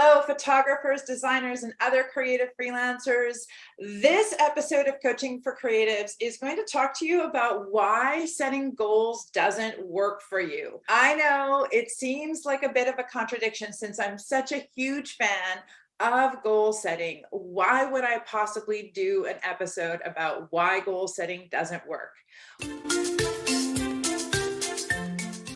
Hello, photographers, designers, and other creative freelancers. This episode of Coaching for Creatives is going to talk to you about why setting goals doesn't work for you. I know it seems like a bit of a contradiction since I'm such a huge fan of goal setting. Why would I possibly do an episode about why goal setting doesn't work?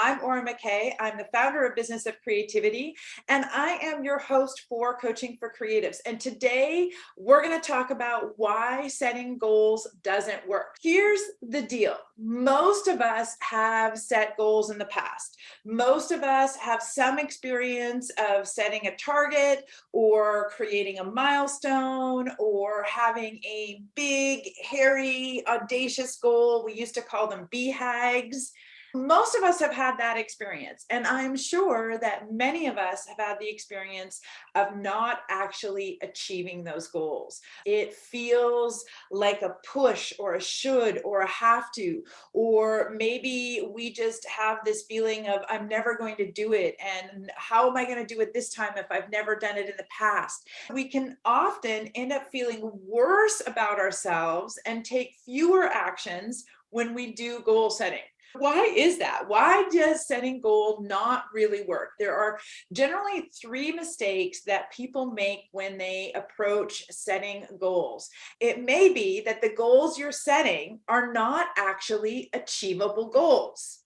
I'm McKay. I'm the founder of Business of Creativity, and I am your host for Coaching for Creatives. And today we're going to talk about why setting goals doesn't work. Here's the deal. Most of us have set goals in the past. Most of us have some experience of setting a target or creating a milestone or having a big, hairy, audacious goal. We used to call them BHAGs. Most of us have had that experience, and I'm sure that many of us have had the experience of not actually achieving those goals. It feels like a push or a should or a have to, or maybe we just have this feeling of I'm never going to do it, and how am I going to do it this time if I've never done it in the past? We can often end up feeling worse about ourselves and take fewer actions when we do goal setting. Why is that? Why does setting goals not really work? There are generally three mistakes that people make when they approach setting goals. It may be that the goals you're setting are not actually achievable goals.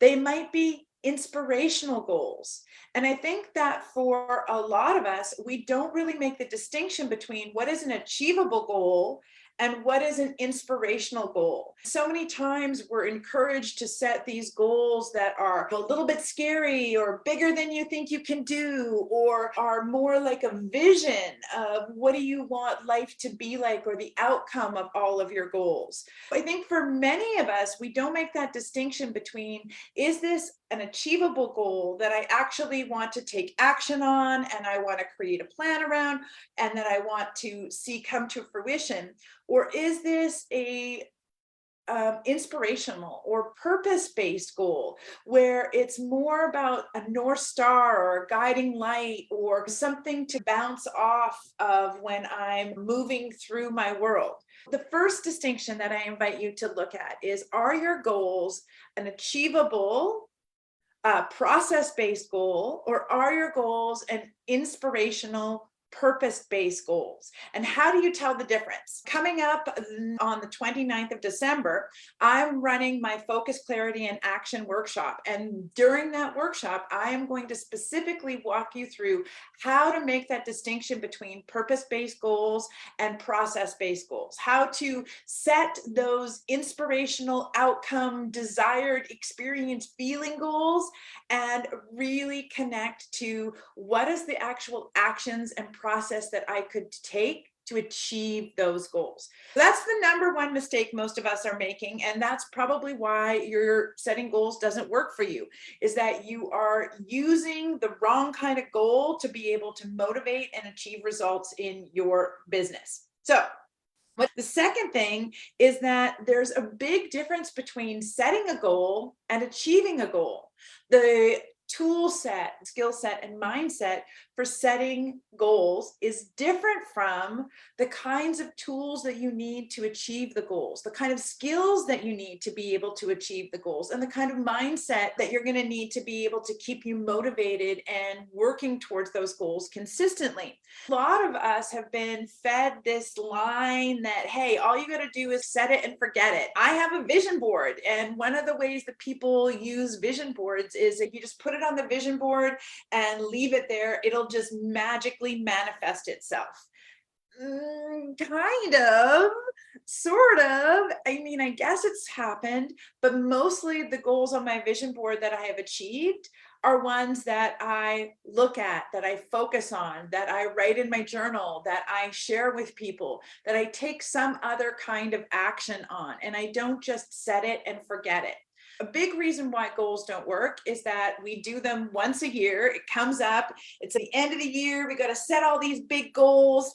They might be inspirational goals. And I think that for a lot of us, we don't really make the distinction between what is an achievable goal and what is an inspirational goal. So many times we're encouraged to set these goals that are a little bit scary or bigger than you think you can do, or are more like a vision of what do you want life to be like, or the outcome of all of your goals. I think for many of us, we don't make that distinction between, is this an achievable goal that I actually want to take action on and I want to create a plan around and that I want to see come to fruition? Or is this a inspirational or purpose-based goal where it's more about a North Star or a guiding light or something to bounce off of when I'm moving through my world? The first distinction that I invite you to look at is, are your goals an achievable process-based goal, or are your goals an inspirational purpose-based goals? And how do you tell the difference? Coming up on the 29th of December, I'm running my Focus, Clarity, and Action workshop. And during that workshop, I am going to specifically walk you through how to make that distinction between purpose-based goals and process-based goals, how to set those inspirational outcome, desired experience, feeling goals, and really connect to what is the actual actions and process that I could take to achieve those goals. That's the number one mistake most of us are making, and that's probably why your setting goals doesn't work for you, is that you are using the wrong kind of goal to be able to motivate and achieve results in your business. So but the second thing is that there's a big difference between setting a goal and achieving a goal. The tool set, skill set, and mindset for setting goals is different from the kinds of tools that you need to achieve the goals, the kind of skills that you need to be able to achieve the goals, and the kind of mindset that you're going to need to be able to keep you motivated and working towards those goals consistently. A lot of us have been fed this line that, hey, all you got to do is set it and forget it. I have a vision board, and one of the ways that people use vision boards is if you just put it on the vision board and leave it there, it'll just magically manifest itself. Kind of, sort of. I mean, I guess it's happened, but mostly the goals on my vision board that I have achieved are ones that I look at, that I focus on, that I write in my journal, that I share with people, that I take some other kind of action on, and I don't just set it and forget it. A big reason why goals don't work is that we do them once a year. It comes up, it's at the end of the year, we got to set all these big goals,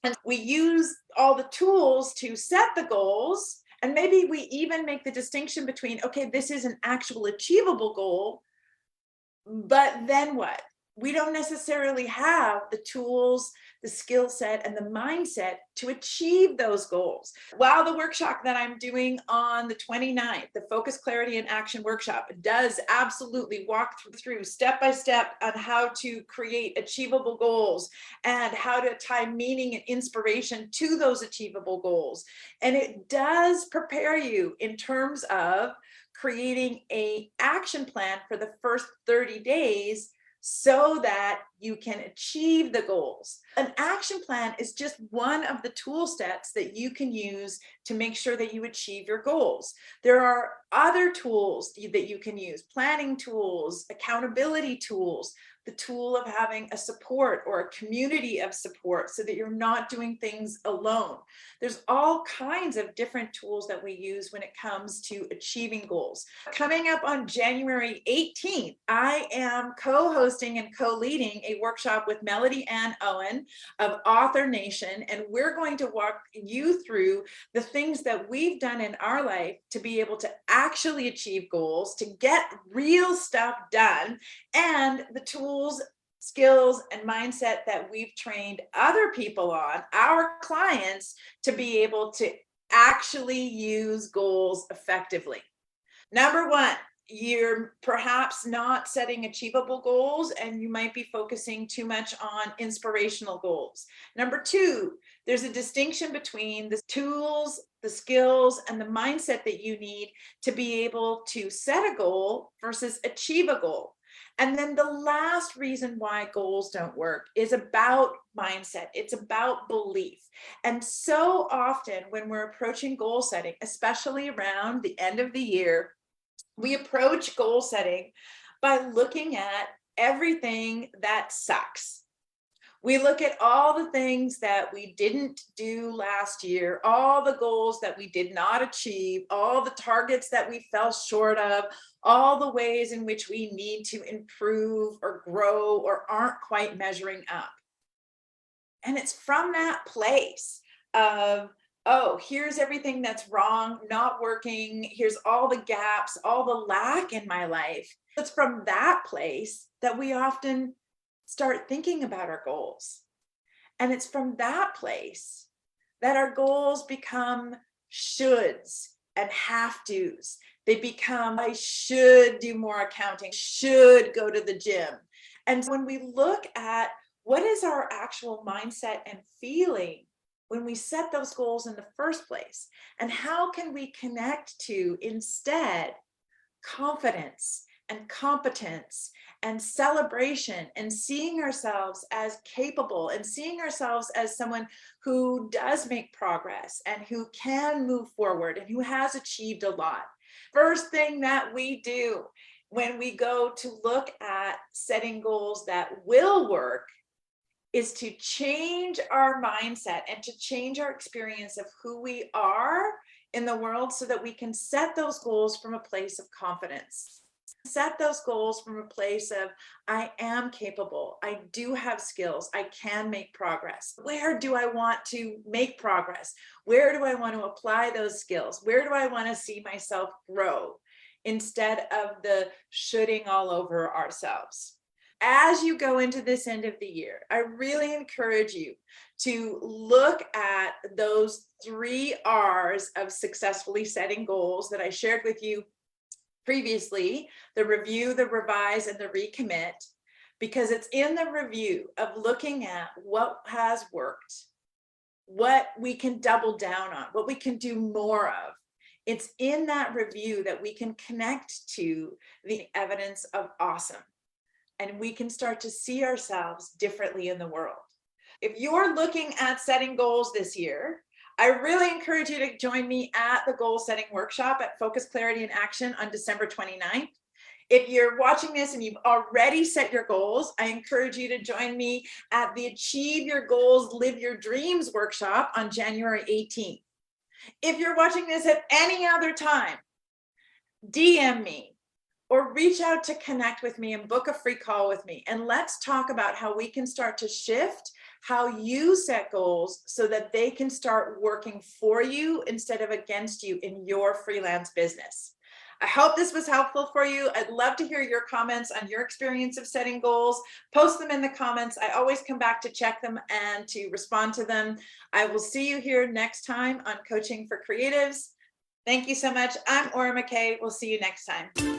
and we use all the tools to set the goals. And maybe we even make the distinction between, okay, this is an actual achievable goal, but then what? we don't necessarily have the tools, the skill set, and the mindset to achieve those goals. While the workshop that I'm doing on the 29th, the Focus, Clarity, and Action workshop, does absolutely walk through step by step on how to create achievable goals and how to tie meaning and inspiration to those achievable goals. And it does prepare you in terms of creating an action plan for the first 30 days so that you can achieve the goals. An action plan is just one of the tool sets that you can use to make sure that you achieve your goals. There are other tools that you can use, planning tools, accountability tools, the tool of having a support or a community of support so that you're not doing things alone. There's all kinds of different tools that we use when it comes to achieving goals. Coming up on January 18th, I am co-hosting and co-leading a workshop with Melody Ann Owen of Author Nation, and we're going to walk you through the things that we've done in our life to be able to actually achieve goals, to get real stuff done, and the tools, skills, and mindset that we've trained other people on, our clients, to be able to actually use goals effectively. Number one, you're perhaps not setting achievable goals and you might be focusing too much on inspirational goals. Number two, there's a distinction between the tools, the skills, and the mindset that you need to be able to set a goal versus achieve a goal. And then the last reason why goals don't work is about mindset. It's about belief. And so often when we're approaching goal setting, especially around the end of the year, we approach goal setting by looking at everything that sucks. We look at all the things that we didn't do last year, all the goals that we did not achieve, all the targets that we fell short of, all the ways in which we need to improve or grow or aren't quite measuring up. And it's from that place of, oh, here's everything that's wrong, not working, here's all the gaps, all the lack in my life. It's from that place that we often start thinking about our goals. And it's from that place that our goals become shoulds and have tos. They become, I should do more accounting, should go to the gym. And when we look at what is our actual mindset and feeling when we set those goals in the first place, and how can we connect to instead confidence and competence and celebration and seeing ourselves as capable and seeing ourselves as someone who does make progress and who can move forward and who has achieved a lot. First thing that we do when we go to look at setting goals that will work is to change our mindset and to change our experience of who we are in the world so that we can set those goals from a place of confidence. Set those goals from a place of, I am capable, I do have skills, I can make progress. Where do I want to make progress? Where do I want to apply those skills? Where do I want to see myself grow? Instead of the shoulding all over ourselves. As you go into this end of the year, I really encourage you to look at those 3 R's of successfully setting goals that I shared with you previously: the review, the revise, and the recommit, because it's in the review of looking at what has worked, what we can double down on, what we can do more of. It's in that review that we can connect to the evidence of awesome, and we can start to see ourselves differently in the world. If you're looking at setting goals this year, I really encourage you to join me at the goal setting workshop at Focus, Clarity, and Action on December 29th. If you're watching this and you've already set your goals, I encourage you to join me at the Achieve Your Goals, Live Your Dreams workshop on January 18th. If you're watching this at any other time, DM me or reach out to connect with me and book a free call with me. And let's talk about how we can start to shift how you set goals so that they can start working for you instead of against you in your freelance business. I hope this was helpful for you. I'd love to hear your comments on your experience of setting goals. Post them in the comments. I always come back to check them and to respond to them. I will see you here next time on Coaching for Creatives. Thank you so much. I'm Aura McKay. We'll see you next time.